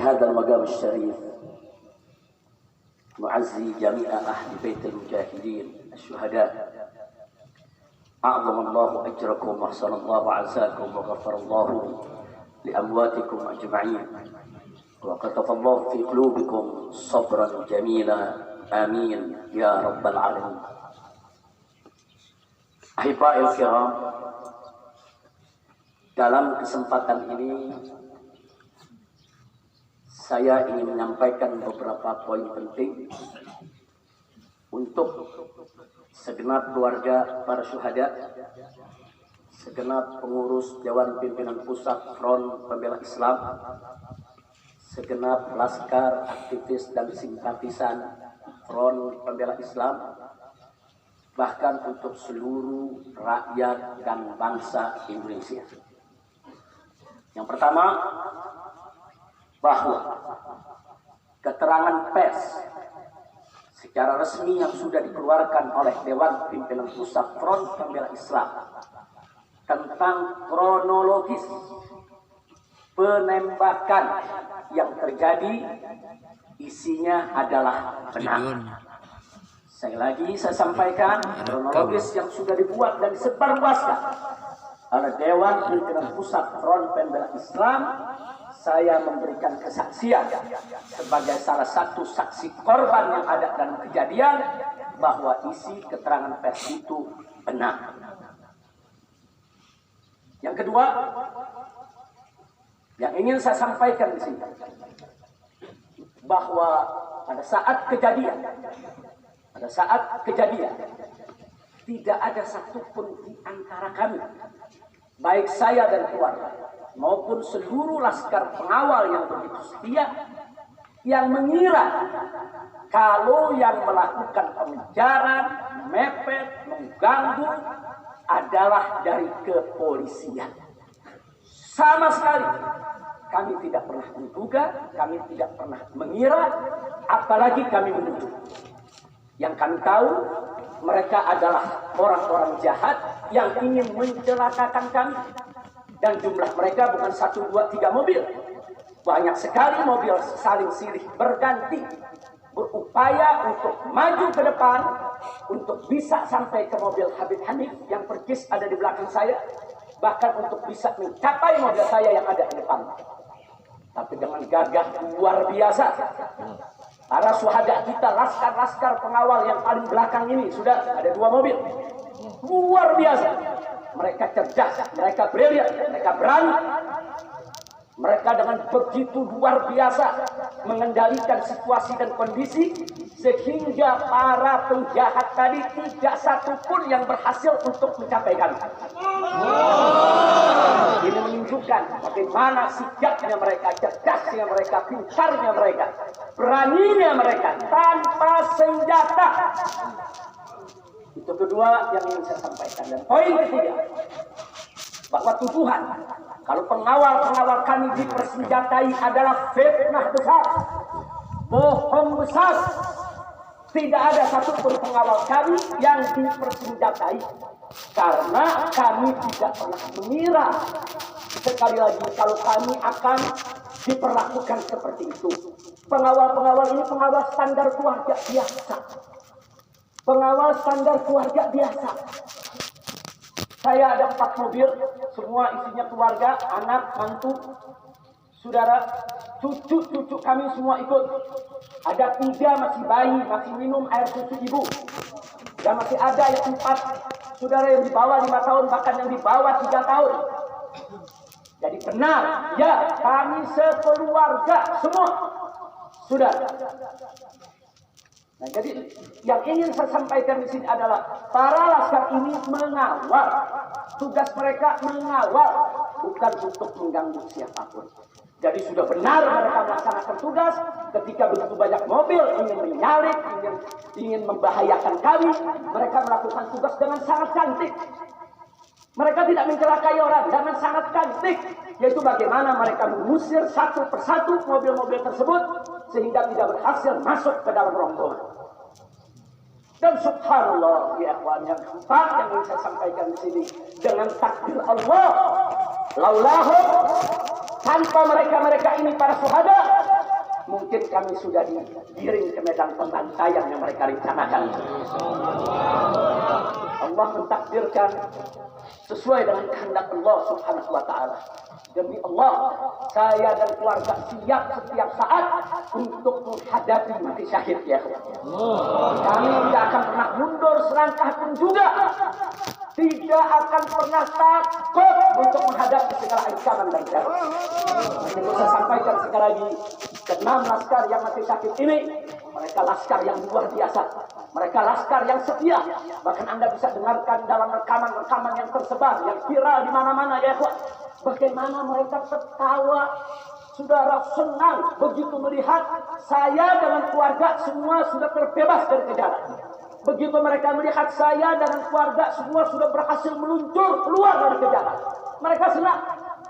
هذا المقام الشريف نعزي جميع أهل بيت المجاهدين الشهداء أعظم الله أجركم وأحسن الله عزاكم وغفر الله لأمواتكم أجمعين وكتب الله في قلوبكم صبرا جميلا آمين يا رب العالمين. Ahiba'il kiram, dalam kesempatan ini saya ingin menyampaikan beberapa poin penting untuk segenap keluarga para syuhada, segenap pengurus Dewan Pimpinan Pusat Front Pembela Islam, segenap laskar, aktivis dan simpatisan Front Pembela Islam, bahkan untuk seluruh rakyat dan bangsa Indonesia. Yang pertama, bahwa keterangan pers secara resmi yang sudah dikeluarkan oleh Dewan Pimpinan Pusat Front Pembela Islam tentang kronologis penembakan yang terjadi isinya adalah benar. Saya sampaikan kronologis yang sudah dibuat dan disebarluaskan oleh Dewan Pimpinan Pusat Front Pembela Islam. Saya memberikan kesaksian sebagai salah satu saksi korban yang ada dalam kejadian bahwa isi keterangan pers itu benar. Yang kedua, yang ingin saya sampaikan di sini, bahwa pada saat kejadian tidak ada satupun di antara kami, baik saya dan keluarga maupun seluruh laskar pengawal yang begitu setia, yang mengira kalau yang melakukan pengejaran, mepet, mengganggu adalah dari kepolisian. Sama sekali kami tidak pernah menduga, kami tidak pernah mengira, apalagi kami menuduh. Yang kami tahu, mereka adalah orang-orang jahat yang ingin mencelakakan kami. Dan jumlah mereka bukan 1, 2, 3 mobil. Banyak sekali mobil saling silih berganti, berupaya untuk maju ke depan, untuk bisa sampai ke mobil Habib Hanif yang persis ada di belakang saya, bahkan untuk bisa mencapai mobil saya yang ada di depan. Tapi dengan gagah luar biasa, para syuhada kita, laskar-laskar pengawal yang paling belakang ini, sudah ada 2 mobil. Luar biasa. Mereka cerdas, mereka brilian, mereka berani. Mereka dengan begitu luar biasa mengendalikan situasi dan kondisi, sehingga para penjahat tadi tidak satupun yang berhasil untuk mencapai kami. Ini menunjukkan bagaimana sigapnya mereka, cerdasnya mereka, pintarnya mereka, beraninya mereka tanpa senjata. Itu kedua yang ingin saya sampaikan. Dan poin ketiga, bahwa tuduhan kalau pengawal-pengawal kami dipersenjatai adalah fitnah besar, bohong besar. Tidak ada satupun pengawal kami yang dipersenjatai, karena kami tidak pernah mengira sekali lagi kalau kami akan diperlakukan seperti itu. Pengawal-pengawal ini pengawal standar keluarga biasa. Pengawal standar keluarga biasa. Saya ada 4 mobil, semua isinya keluarga, anak, mantu, saudara, cucu kami semua ikut. Ada 3 masih bayi, masih minum air susu ibu. Dan masih ada yang 4 saudara yang di bawah 5 tahun, bahkan yang di bawah 3 tahun. Jadi benar, ya, kami sekeluarga semua. Sudah. Nah, jadi yang ingin saya sampaikan di sini adalah para laskar ini mengawal. Tugas mereka mengawal, bukan untuk mengganggu siapapun. Jadi sudah benar mereka melaksanakan tugas. Ketika begitu banyak mobil ingin menyalip, ingin membahayakan kami, mereka melakukan tugas dengan sangat cantik. Mereka tidak mencelakai orang dengan sangat cantik, yaitu bagaimana mereka mengusir satu persatu mobil-mobil tersebut sehingga tidak berhasil masuk ke dalam rombongan. Dan subhanallah, ya ikhwan, yang keempat yang ingin saya sampaikan di sini, dengan takdir Allah, laulahu, tanpa mereka ini para syuhada, mungkin kami sudah digiring ke medan pembantaian yang mereka rencanakan. Allah mentakdirkan sesuai dengan kehendak Allah Subhanahu wa taala. Demi Allah, saya dan keluarga siap setiap saat untuk menghadapi mati syahid ya. Kami tidak akan pernah mundur selangkah pun juga. Tidak akan pernah takut untuk menghadapi segala ancaman dan teror. Itu saya sampaikan sekali lagi, ke-6 laskar yang mati syahid ini, mereka laskar yang luar biasa. Mereka laskar yang setia. Bahkan Anda bisa dengarkan dalam rekaman-rekaman yang tersebar, yang viral di mana-mana ya. Bagaimana mereka tertawa, saudara, senang begitu melihat saya dengan keluarga semua sudah terbebas dari kejaran. Begitu mereka melihat saya dan keluarga semua sudah berhasil meluncur keluar dari kejaran, mereka senang.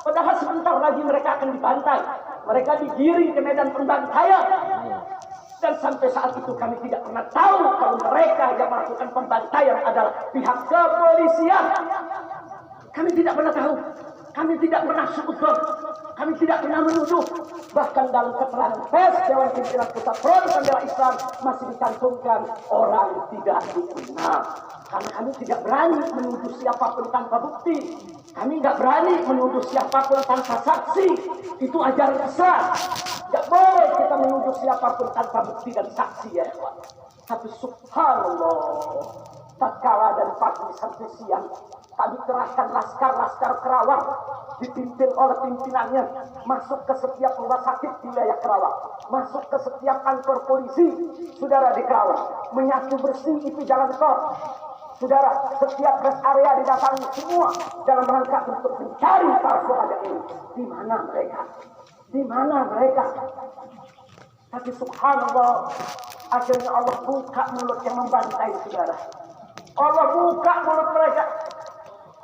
Padahal sebentar lagi mereka akan dibantai. Mereka digiring ke medan pembantaian. Dan sampai saat itu kami tidak pernah tahu kalau mereka yang melakukan pembantaian adalah pihak kepolisian. Kami tidak pernah tahu. Kami tidak pernah suudzon. Kami tidak pernah menuduh. Bahkan dalam keterangan pers Dewan Pimpinan Pusat Front Pembela Islam masih dicantumkan orang tidak dikenal. Karena kami tidak berani menuduh siapapun tanpa bukti. Kami nggak berani menuduh siapapun tanpa saksi. Itu ajaran besar. Nggak boleh kita menuduh siapapun tanpa bukti dan saksi ya. Tapi subhanallah, tatkala dari pagi sampai siang kami kerahkan laskar-laskar Kerawang dipimpin oleh pimpinannya masuk ke setiap rumah sakit di wilayah Kerawang, masuk ke setiap kantor polisi, saudara, di Kerawang, menyapu bersih itu jalan tol. Saudara, setiap rest area didatangi semua dalam rangka untuk mencari para syuhada ini. Di mana mereka? Di mana mereka? Tapi subhanallah, akhirnya Allah buka mulut yang membantai, saudara. Allah buka mulut mereka.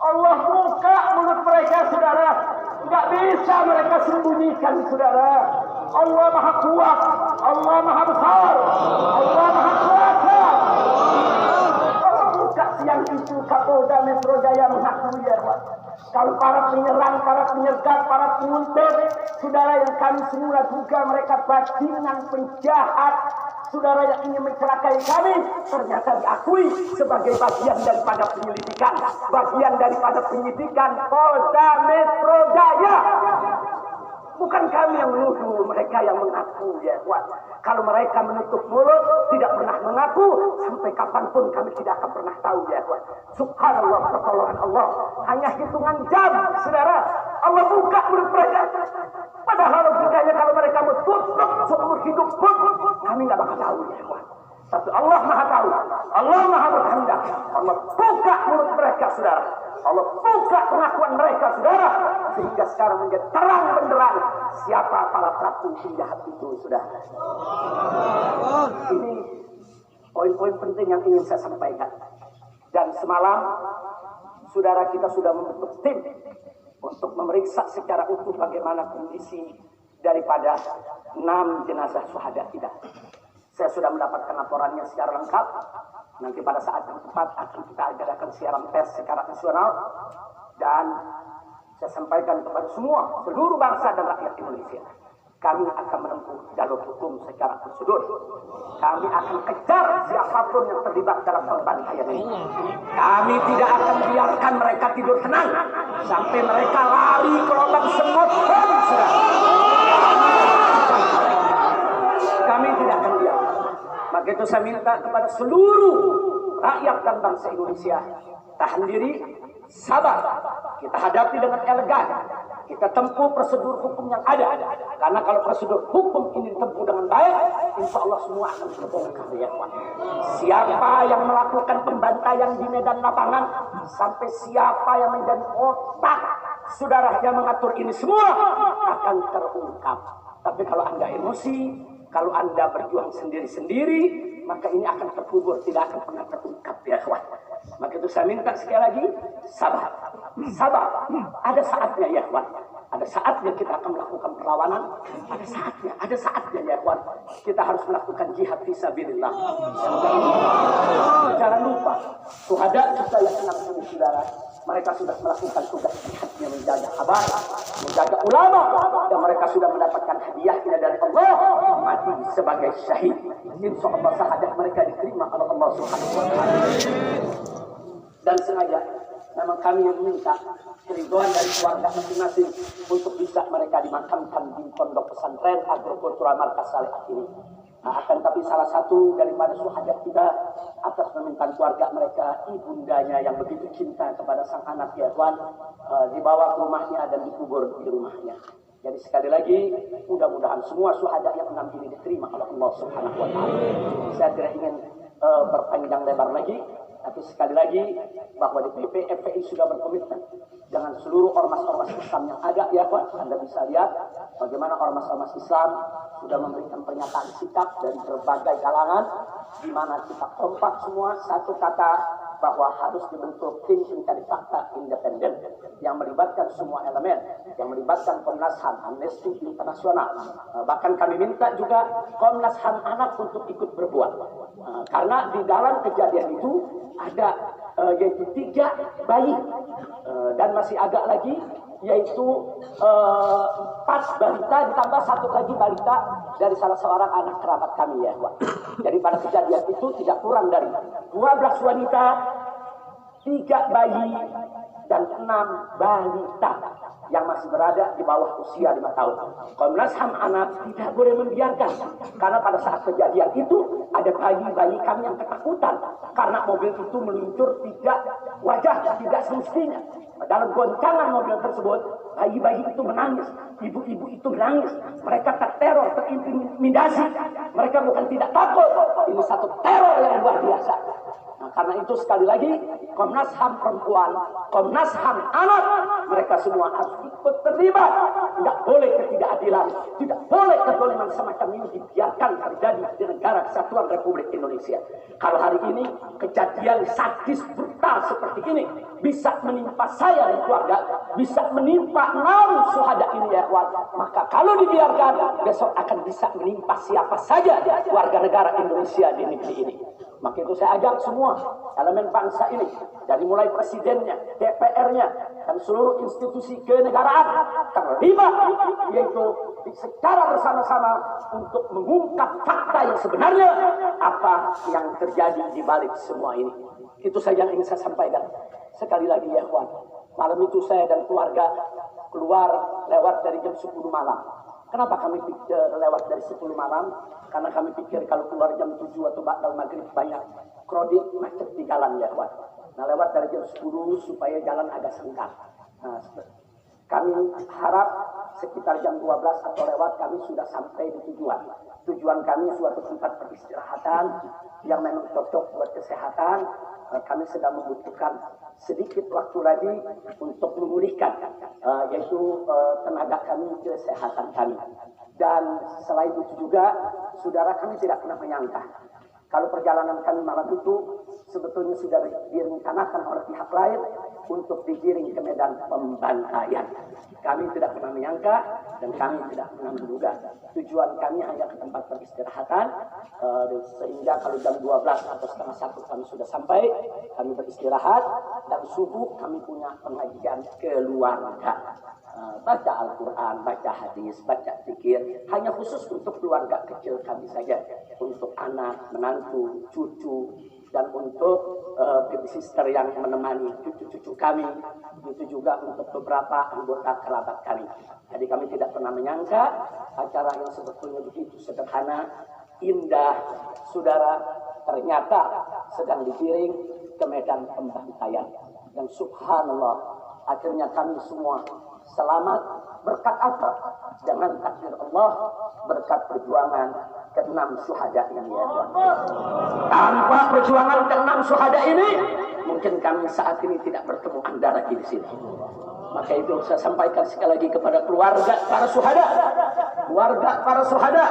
Allah buka mulut mereka, saudara. Tidak bisa mereka sembunyikan, saudara. Allah Maha Kuat, Allah Maha Besar, Allah Maha Kuasa. Allah buka siang itu Kapolda Metro Jaya mengakui ya, kalau para penyerang, para penyergap, para penguntit, saudara, yang kami semula duga mereka bajingan penjahat, saudara, yang ingin mencelakai kami, ternyata diakui sebagai bagian daripada penyelidikan, bagian daripada penyidikan Polda Metro Jaya. Bukan kami yang menuduh, mereka yang mengaku ya. Kalau mereka menutup mulut, tidak pernah mengaku, sampai kapanpun kami tidak akan pernah tahu ya. Subhanallah, pertolongan Allah hanya hitungan jam, saudara. Allah buka mulut mereka. Padahal logikanya kalau mereka mau tutup seumur hidup pun kami nggak bakal tahu ya. Tapi Allah Maha tahu, Allah Maha berkehendak. Allah buka mulut mereka, saudara. Allah buka pengakuan mereka, saudara, sehingga sekarang menjadi terang benderang siapa para pelaku penjahat itu, saudara. Ini poin-poin penting yang ingin saya sampaikan. Dan semalam, saudara, kita sudah membentuk tim untuk memeriksa secara utuh bagaimana kondisi daripada 6 jenazah syuhada kita. Saya sudah mendapatkan laporannya secara lengkap. Nanti pada saat yang tepat akan kita adakan siaran pers secara nasional. Dan saya sampaikan kepada semua, seluruh bangsa dan rakyat Indonesia, kami akan menempuh jalur hukum secara prosedur. Kami akan kejar siapapun yang terlibat dalam pembantaian ini. Kami tidak akan biarkan mereka tidur tenang sampai mereka lari ke lubang semut. Kami tidak akan biarkan. Maka itu saya minta kepada seluruh rakyat dan bangsa Indonesia, tahan diri, sabar. Kita hadapi dengan elegan. Kita tempuh prosedur hukum yang ada. Karena kalau prosedur hukum ini ditempuh dengan baik, insya Allah semua akan terbongkar ya. Siapa yang melakukan pembantaian di medan lapangan, sampai siapa yang menjadi otak, saudara, yang mengatur ini semua akan terungkap. Tapi kalau Anda emosi, kalau Anda berjuang sendiri-sendiri, maka ini akan terkubur, tidak akan pernah terungkap ya kawan. Maka itu saya minta sekali lagi, sabar. Sabar. Ada saatnya ya kawan. Ada saatnya kita akan melakukan perlawanan. Ada saatnya ya kawan. Kita harus melakukan jihad fisabilillah. Jangan lupa, syuhada kita yang 60 saudara, mereka sudah melakukan tugas jihadnya menjaga kabar. menjaga ulama, dan mereka sudah mendapatkan hadiahnya dari Allah, mati sebagai syahid. Insya Allah syahadat mereka diterima oleh Allah Subhanahu wa Ta'ala. Dan sengaja memang kami yang minta keriduan dari keluarga masing-masing untuk bisa mereka dimakamkan di pondok pesantren agrokultural Markas Saleh ini. Akan tapi salah satu daripada syuhada kita atas permintaan keluarga mereka, ibundanya yang begitu cinta kepada sang anak ya Tuhan, dibawa ke rumahnya dan dikubur di rumahnya. Jadi sekali lagi, mudah-mudahan semua syuhada yang 6 ini diterima oleh Allah Subhanahu wa Ta'ala. Saya tidak ingin berpanjang lebar lagi, tapi sekali lagi bahwa di PP FPI sudah berkomitmen dengan seluruh ormas-ormas Islam yang ada ya Pak. Anda bisa lihat bagaimana ormas-ormas Islam sudah memberikan pernyataan sikap dari berbagai kalangan, di mana kita kompak semua satu kata bahwa harus dibentuk tim pencari fakta independen yang melibatkan semua elemen, yang melibatkan Komnas HAM, Amnesty Internasional. Bahkan kami minta juga Komnas HAM anak untuk ikut berbuat, karena di dalam kejadian itu ada yaitu 3 bayi dan masih agak lagi yaitu 4 balita ditambah 1 lagi balita dari salah seorang anak kerabat kami ya Pak. Jadi pada kejadian itu tidak kurang dari 12 wanita, 3 bayi dan 6 balita yang masih berada di bawah usia 5 tahun. Komnas HAM anak tidak boleh membiarkan, karena pada saat kejadian itu ada bayi-bayi kami yang ketakutan karena mobil itu meluncur tidak wajar, tidak semestinya. Dalam goncangan mobil tersebut, bayi-bayi itu menangis, ibu-ibu itu menangis, mereka terteror, terintimidasi. Mereka bukan tidak takut, ini satu teror yang luar biasa. Nah, karena itu sekali lagi Komnas HAM perempuan, Komnas HAM anak, mereka semua harus ikut terlibat. Tidak boleh ketidakadilan, tidak boleh kezaliman semacam ini dibiarkan terjadi di negara Kesatuan Republik Indonesia. Kalau hari ini kejadian sadis brutal seperti ini bisa menimpa saya dan keluarga, bisa menimpa 6 syuhada ini ya Tuhan, maka kalau dibiarkan besok akan bisa menimpa siapa saja warga negara Indonesia di negeri ini. Maka itu saya ajak semua elemen bangsa ini, dari mulai presidennya, DPR-nya, dan seluruh institusi kenegaraan terlibat, yaitu secara bersama-sama untuk mengungkap fakta yang sebenarnya apa yang terjadi di balik semua ini. Itu saja yang ingin saya sampaikan. Sekali lagi ya Tuhan, malam itu saya dan keluarga keluar lewat dari jam 10 malam. Kenapa kami pikir lewat dari 10 malam? Karena kami pikir kalau keluar jam 7 atau ba'dal maghrib banyak kredit macet di jalan ya Wan. Nah lewat dari jam 10 supaya jalan agak sengkang. Nah, kami harap sekitar jam 12 atau lewat kami sudah sampai di tujuan. Tujuan kami suatu tempat peristirahatan yang memang cocok buat kesehatan. Kami sedang membutuhkan sedikit waktu lagi untuk memulihkan yaitu tenaga kami, kesehatan kami. Dan selain itu juga saudara kami tidak pernah menyangka kalau perjalanan kami malam itu sebetulnya sudah direncanakan oleh pihak lain untuk digiring ke medan pembantaian. Kami tidak pernah menyangka dan kami tidak pernah menduga. Tujuan kami hanya ke tempat peristirahatan, sehingga kalau jam 12 atau setengah 1 kami sudah sampai, kami beristirahat, dan subuh kami punya pengajian keluarga. Baca Al-Quran, baca hadis, baca zikir, hanya khusus untuk keluarga kecil kami saja, untuk anak, menantu, cucu, dan untuk baby sister yang menemani cucu-cucu kami, begitu juga untuk beberapa anggota kerabat kami. Jadi kami tidak pernah menyangka acara yang sebetulnya begitu sederhana, indah, saudara, ternyata sedang digiring ke medan pembantaian. Dan subhanallah, akhirnya kami semua selamat berkat apa? Dengan takdir Allah, berkat perjuangan ke-6 syuhada ini ya Tuhan. Tanpa perjuangan ke-6 syuhada ini, mungkin kami saat ini tidak bertemu Anda lagi di sini. Maka itu saya sampaikan sekali lagi kepada keluarga para syuhada. Keluarga para syuhada,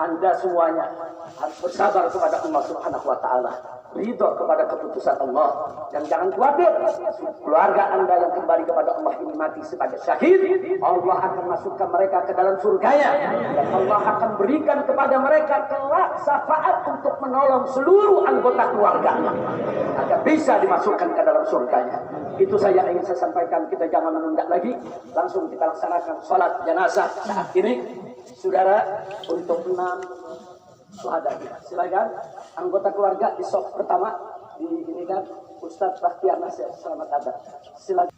Anda semuanya harus bersabar kepada Allah Subhanahu wa Ta'ala, ridho kepada keputusan Allah, dan jangan khawatir. Keluarga Anda yang kembali kepada Allah ini mati sebagai syahid, Allah akan masukkan mereka ke dalam surganya, dan Allah akan berikan kepada mereka kelak syafaat untuk menolong seluruh anggota keluarganya agar bisa dimasukkan ke dalam surganya. Itu saja yang ingin saya sampaikan. Kita jangan menunda lagi, langsung kita laksanakan sholat jenazah saat ini, saudara, untuk 6 syuhada kita. Silakan anggota keluarga di sop pertama di ini kan Ustadz Bakhtiar Nasir, selamat datang. Silakan.